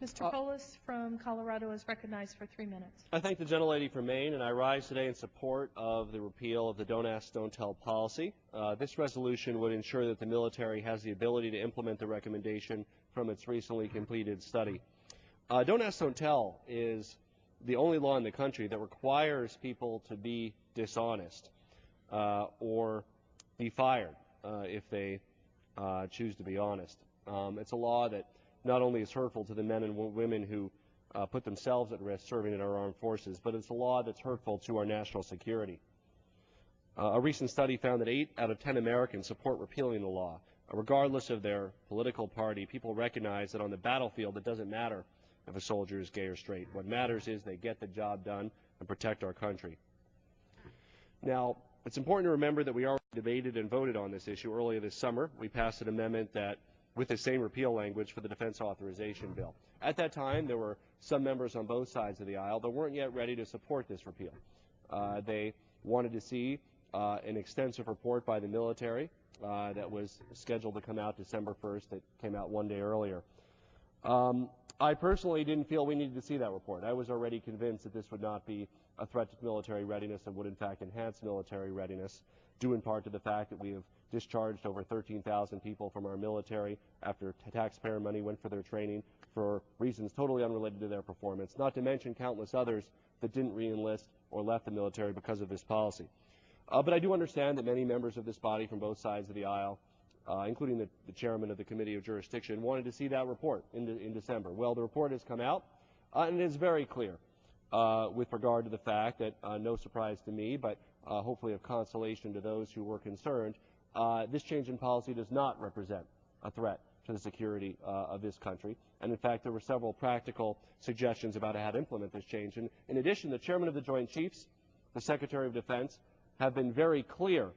Mr. Polis from Colorado is recognized for 3 minutes. I thank the gentlelady from Maine, and I rise today in support of the repeal of the Don't Ask, Don't Tell policy. This resolution would ensure that the military has the ability to implement the recommendation from its recently completed study. Don't Ask, Don't Tell is the only law in the country that requires people to be dishonest or be fired if they choose to be honest. It's a law that not only is hurtful to the men and women who put themselves at risk serving in our armed forces, but it's a law that's hurtful to our national security. A recent study found that 8 out of 10 Americans support repealing the law. Regardless of their political party, people recognize that on the battlefield it doesn't matter if a soldier is gay or straight. What matters is they get the job done and protect our country. Now, it's important to remember that we already debated and voted on this issue earlier this summer. We passed an amendment that with the same repeal language for the Defense Authorization Bill. At that time, there were some members on both sides of the aisle that weren't yet ready to support this repeal. They wanted to see an extensive report by the military that was scheduled to come out December 1st. It came out one day earlier. I personally didn't feel we needed to see that report. I was already convinced that this would not be a threat to military readiness and would in fact enhance military readiness, due in part to the fact that we have discharged over 13,000 people from our military after taxpayer money went for their training for reasons totally unrelated to their performance, not to mention countless others that didn't re-enlist or left the military because of this policy. But I do understand that many members of this body from both sides of the aisle, including the chairman of the Committee of Jurisdiction, wanted to see that report in December. Well, the report has come out, and it is very clear with regard to the fact that, no surprise to me, but hopefully of consolation to those who were concerned, this change in policy does not represent a threat to the security of this country. And in fact, there were several practical suggestions about how to implement this change. And in addition, the chairman of the Joint Chiefs, the Secretary of Defense, have been very clear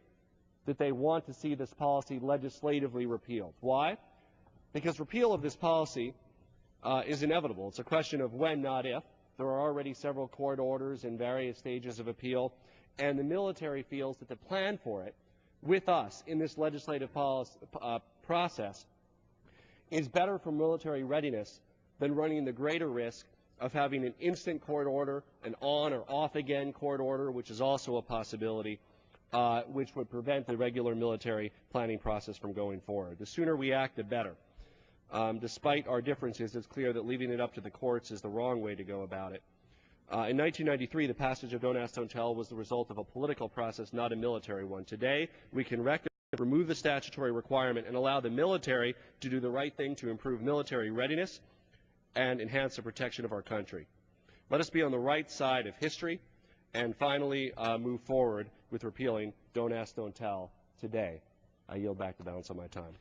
that they want to see this policy legislatively repealed. Why? Because repeal of this policy is inevitable. It's a question of when, not if. There are already several court orders in various stages of appeal, and the military feels that the plan for it with us in this legislative process is better for military readiness than running the greater risk of having an instant court order, an on or off again court order, which is also a possibility, which would prevent the regular military planning process from going forward. The sooner we act, the better. Despite our differences, it's clear that leaving it up to the courts is the wrong way to go about it. In 1993, the passage of Don't Ask, Don't Tell was the result of a political process, not a military one. Today, we can remove the statutory requirement and allow the military to do the right thing to improve military readiness and enhance the protection of our country. Let us be on the right side of history and finally move forward with repealing Don't Ask, Don't Tell today. I yield back the balance of my time.